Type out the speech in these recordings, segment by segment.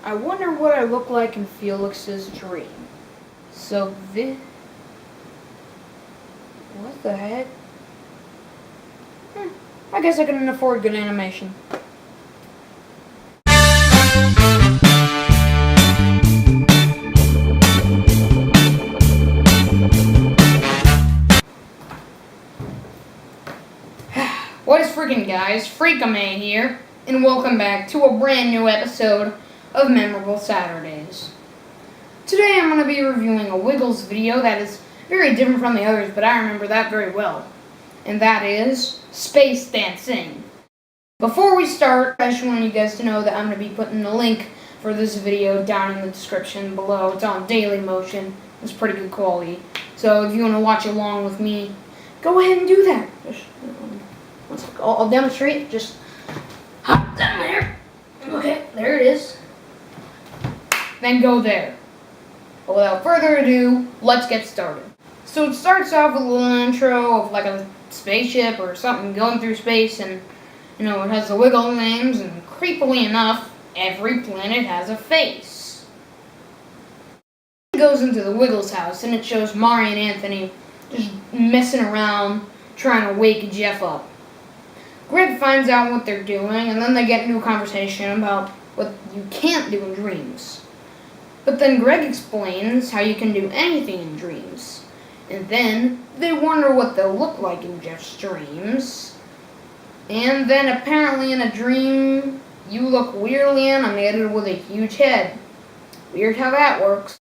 I wonder what I look like in Felix's dream. So what the heck? I guess I couldn't afford good animation. What is freaking, guys? Freakamay here, and welcome back to a brand new episode of Memorable Saturdays. Today I'm going to be reviewing a Wiggles video that is very different from the others, but I remember that very well. And that is Space Dancing. Before we start, I just want you guys to know that I'm going to be putting the link for this video down in the description below. It's on Dailymotion. It's pretty good quality. So if you want to watch along with me, go ahead and do that. I'll demonstrate. Just hop down there. Okay, there it is. Then go there. But without further ado, let's get started. So it starts off with a little intro of like a spaceship or something going through space, and it has the Wiggle names, and creepily enough, every planet has a face. It goes into the Wiggles house, and it shows Mari and Anthony just messing around trying to wake Jeff up. Greg finds out what they're doing, and then they get into a conversation about what you can't do in dreams. But then Greg explains how you can do anything in dreams. And then they wonder what they'll look like in Jeff's dreams. And then apparently in a dream, you look weirdly animated with a huge head. Weird how that works.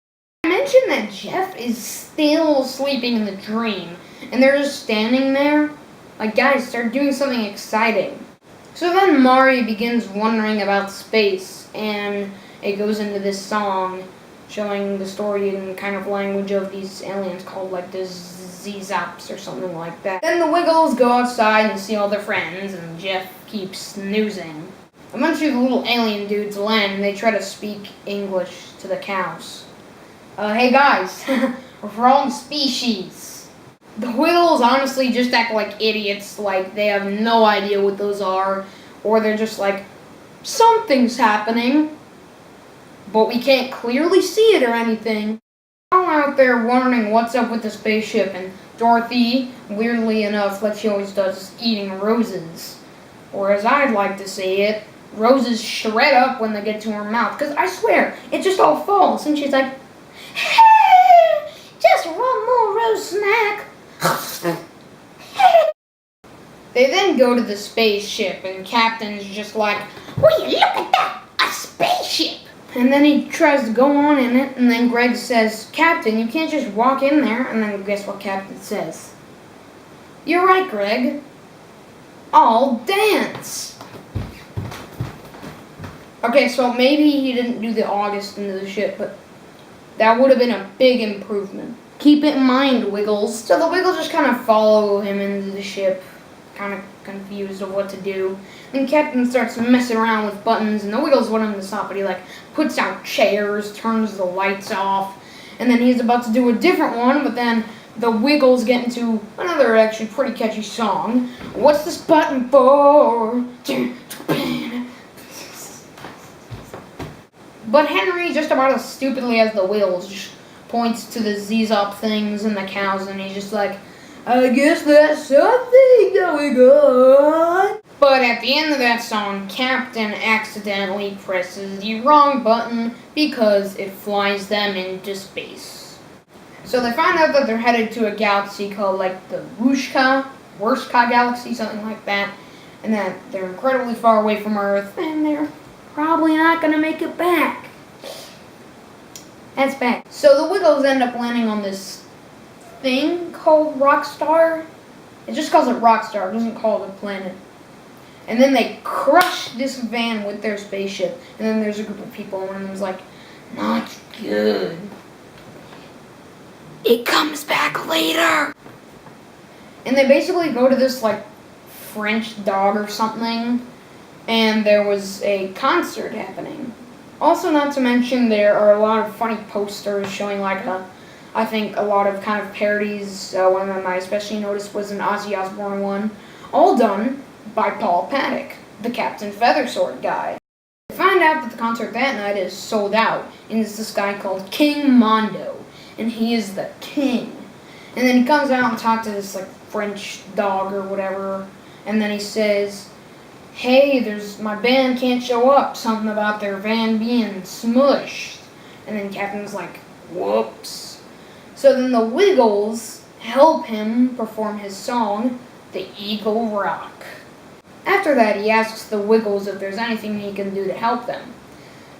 I mentioned that Jeff is still sleeping in the dream, and they're just standing there. Like, guys, start doing something exciting. So then Mari begins wondering about space, and it goes into this song showing the story in kind of language of these aliens called like the Z-Zops or something like that. Then the Wiggles go outside and see all their friends, and Jeff keeps snoozing. Eventually the little alien dudes land, and they try to speak English to the cows. Hey guys, we're wrong species. The Wiggles honestly just act like idiots, like they have no idea what those are, or they're just like, something's happening, but we can't clearly see it or anything. I'm out there wondering what's up with the spaceship, and Dorothy, weirdly enough, like she always does, is eating roses. Or as I'd like to say it, roses shred up when they get to her mouth, because I swear, it just all falls, and she's like, hey, just one more rose snack. They then go to the spaceship, and Captain's just like, will you look at that, a spaceship? And then he tries to go on in it, and then Greg says, Captain, you can't just walk in there. And then guess what Captain says? You're right, Greg. I'll dance. Okay, so maybe he didn't do the August into the ship, but that would have been a big improvement. Keep it in mind, Wiggles. So the Wiggles just kind of follow him into the ship, kind of confused of what to do. Then Captain starts messing around with buttons, and the Wiggles want him to stop, but he puts out chairs, turns the lights off, and then he's about to do a different one, but then the Wiggles get into another actually pretty catchy song. What's this button for? But Henry, just about as stupidly as the Wiggles, just points to the Z-Zop things and the cows, and he's just like, I guess that's something going on. But at the end of that song, Captain accidentally presses the wrong button because it flies them into space. So they find out that they're headed to a galaxy called like the Worshka galaxy, something like that, and that they're incredibly far away from Earth, and they're probably not going to make it back. That's bad. So the Wiggles end up landing on this thing called Rockstar. It just calls it Rockstar, it doesn't call it a planet. And then they crush this van with their spaceship. And then there's a group of people, and one of them's like, not good. It comes back later. And they basically go to this like French dog or something, and there was a concert happening. Also, not to mention, there are a lot of funny posters showing I think a lot of kind of parodies. One of them I especially noticed was an Ozzy Osbourne one, all done by Paul Paddock, the Captain Feathersword guy. They find find out that the concert that night is sold out, and it's this guy called King Mondo, and he is the king. And then he comes out and talks to this like French dog or whatever, and then he says, "Hey, my band can't show up. Something about their van being smushed." And then Captain's like, "Whoops." So then the Wiggles help him perform his song, "The Eagle Rock." After that, he asks the Wiggles if there's anything he can do to help them.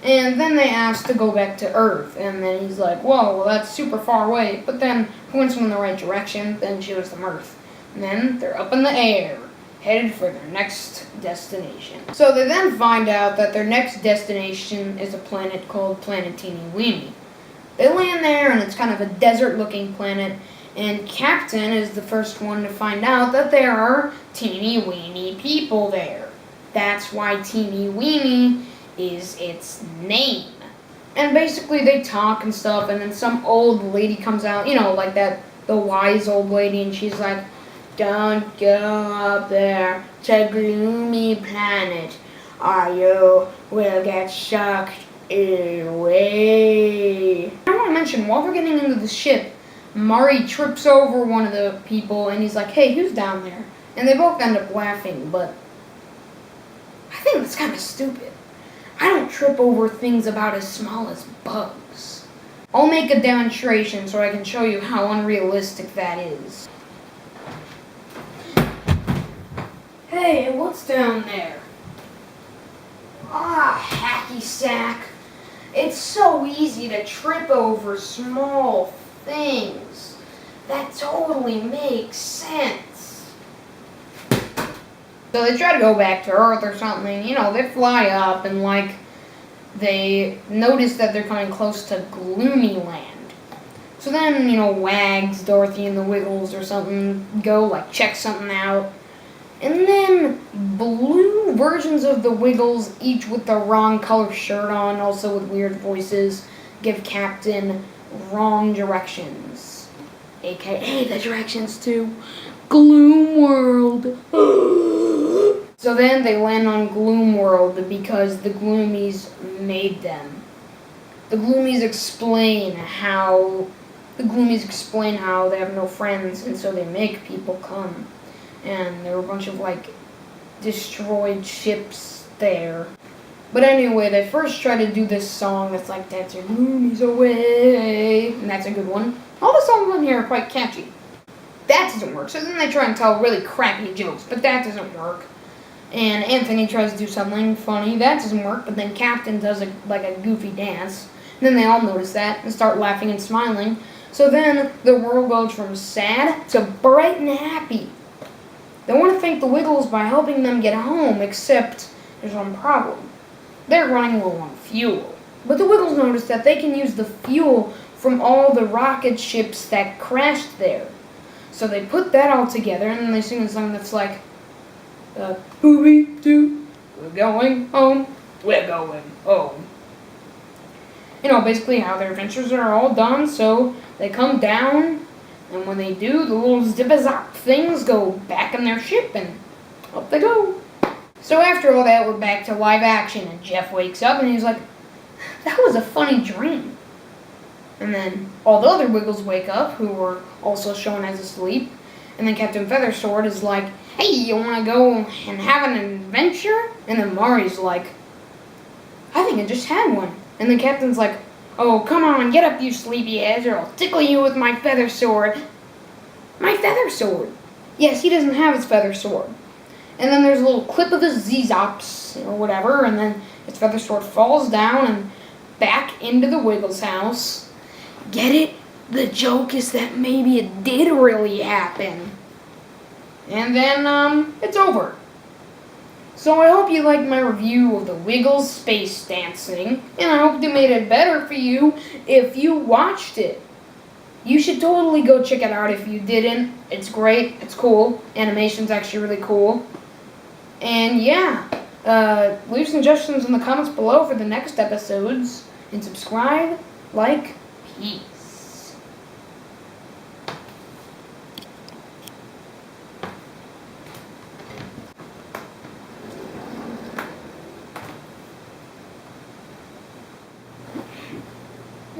And then they ask to go back to Earth, and then he's like, "Whoa, well, that's super far away," but then points them in the right direction, then shows them Earth. And then they're up in the air, headed for their next destination. So they then find out that their next destination is a planet called Planet Teeny Weeny. They land there, and it's kind of a desert-looking planet, and Captain is the first one to find out that there are teeny weeny people there. That's why Teeny Weeny is its name. And basically they talk and stuff, and then some old lady comes out, like the wise old lady, and she's like, "Don't go up there to Gloomy Planet, or you will get sucked away." I want to mention, while we're getting into the ship, Mari trips over one of the people, and he's like, "Hey, who's down there?" And they both end up laughing, but I think that's kind of stupid. I don't trip over things about as small as bugs. I'll make a demonstration so I can show you how unrealistic that is. Hey, what's down there? Ah, hacky sack. It's so easy to trip over small things. That totally makes sense. So they try to go back to Earth or something. They fly up and they notice that they're coming close to Gloomy Land. So then, Wags, Dorothy, and the Wiggles or something go check something out. And then blue versions of the Wiggles, each with the wrong color shirt on, also with weird voices, give Captain wrong directions. AKA the directions to Gloom World. So then they land on Gloom World because the Gloomies made them. The Gloomies explain how they have no friends, and so they make people come. And there were a bunch of destroyed ships there. But anyway, they first try to do this song that's like, "Dance your gloomies away," and that's a good one. All the songs on here are quite catchy. That doesn't work, so then they try and tell really crappy jokes, but that doesn't work. And Anthony tries to do something funny, that doesn't work, but then Captain does a goofy dance. And then they all notice that and start laughing and smiling. So then the world goes from sad to bright and happy. They want to thank the Wiggles by helping them get home, except there's one problem. They're running low on fuel. But the Wiggles notice that they can use the fuel from all the rocket ships that crashed there. So they put that all together, and then they sing a song that's like, "Booby-doo, we're going home, we're going home." Basically how their adventures are all done, so they come down, and when they do, the little zip-a-zop things go back in their ship, and up they go. So after all that, we're back to live action, and Jeff wakes up, and he's like, "That was a funny dream." And then all the other Wiggles wake up, who were also shown as asleep, and then Captain Feathersword is like, "Hey, you want to go and have an adventure?" And then Mari's like, "I think I just had one." And the Captain's like, "Oh, come on, get up, you sleepyheads, or I'll tickle you with my feather sword." My feather sword? Yes, he doesn't have his feather sword. And then there's a little clip of his Zee-Zops, or whatever, and then his feather sword falls down and back into the Wiggles house. Get it? The joke is that maybe it did really happen. And then, it's over. So I hope you liked my review of the Wiggles space dancing, and I hope they made it better for you if you watched it. You should totally go check it out if you didn't. It's great. It's cool. Animation's actually really cool. And yeah, leave suggestions in the comments below for the next episodes, and subscribe, peace.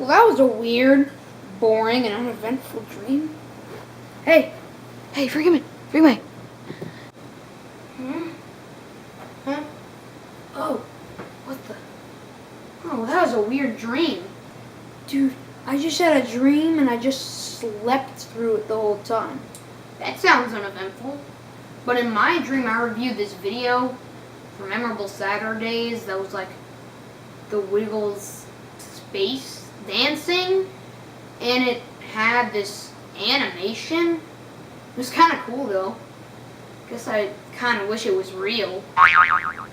that was a weird, boring, and uneventful dream. Hey, Freakum May. Huh? Oh, what the? Oh, that was a weird dream. Dude, I just had a dream and I just slept through it the whole time. That sounds uneventful. But in my dream, I reviewed this video for Memorable Saturdays that was like the Wiggles space dancing, and it had this animation. It was kind of cool though. Guess I kind of wish it was real. Oh,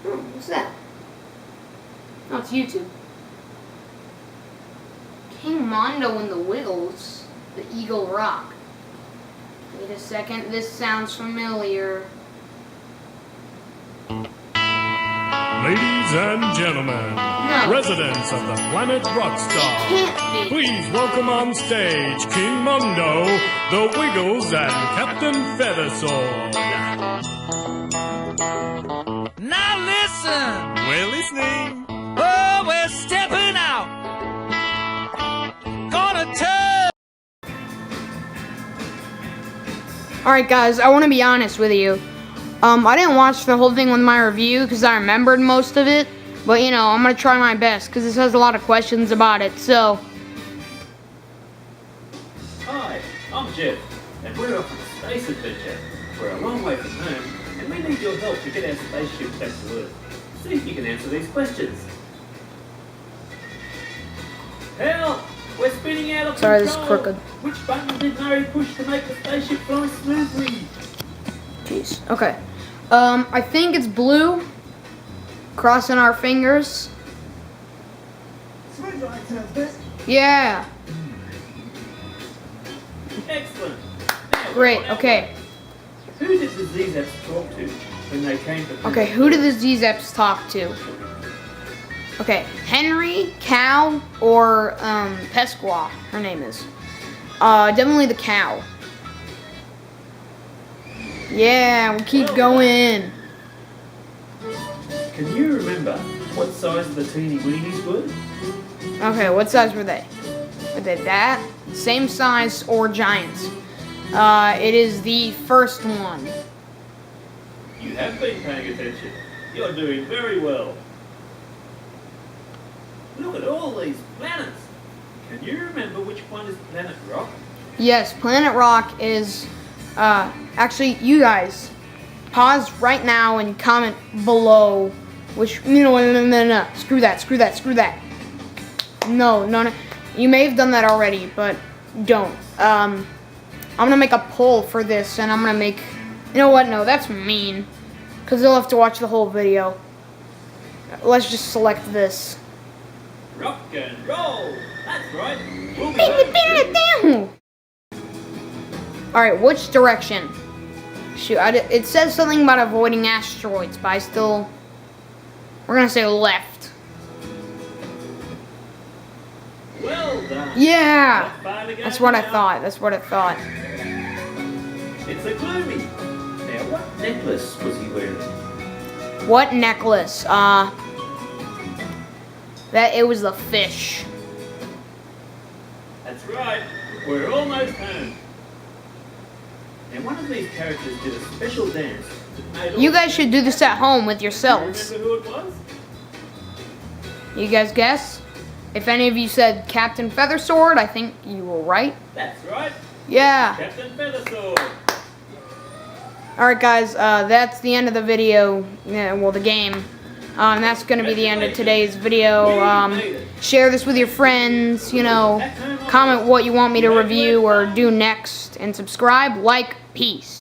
what's that? Oh, it's YouTube. King Mondo and the Wiggles, the Eagle Rock. Wait a second, this sounds familiar. Ladies and gentlemen, residents of the planet Rockstar, Can't be. please welcome on stage King Mondo, the Wiggles, and Captain Feathersword. Now listen! We're listening. Oh, we're stepping out! Gonna turn! Alright guys, I want to be honest with you. I didn't watch the whole thing with my review because I remembered most of it. But, you know, I'm going to try my best because this has a lot of questions about it, so. Hi, I'm Jeff, and we're off on a space adventure. We're a long way from home, and we need your help to get our spaceship back to Earth. See if you can answer these questions. Help! We're spinning out of Sorry, control. this is crooked. Which button did Murray push to make the spaceship fly smoothly? Jeez. Okay. I think it's blue. Crossing our fingers. Yeah. Excellent. Now, Great. on our Okay. way. Who did the Z-Zaps talk to when they came to? Okay, who did the Z-Zaps talk to? Okay, Henry, Cow, or Pesqua, her name is. Definitely the cow. Yeah, we'll keep going. Can you remember what size the teeny weenies were? Okay, what size were they? Were they that? Same size or giants? It is the first one. You have been paying attention. You're doing very well. Look at all these planets. Can you remember which one is Planet Rock? Yes, Planet Rock is, actually, you guys, pause right now and comment below which, no, screw that. No, you may have done that already, but don't. I'm gonna make a poll for this, and I'm gonna make, you know what, no, that's mean, because they'll have to watch the whole video. Let's just select this. Rock and roll. That's right. We'll be Down. Alright, which direction? Shoot, it says something about avoiding asteroids, but we're gonna say left. Well done. Yeah! Not far to go That's what I now. thought. It's a gloomy. Now, what necklace was he wearing? What necklace? That it was the fish. That's right. We're almost home. Now, one of these characters did a special dance that made all... You guys should do this at home with Do you yourselves. remember who it was? You guys guess? If any of you said Captain Feathersword, I think you were right. That's right. Yeah. Captain Feathersword. Alright guys, that's the end of the video. Yeah, well, the game. And that's going to be the end of today's video. Share this with your friends, you know, comment what you want me to review or do next, and subscribe, like, peace.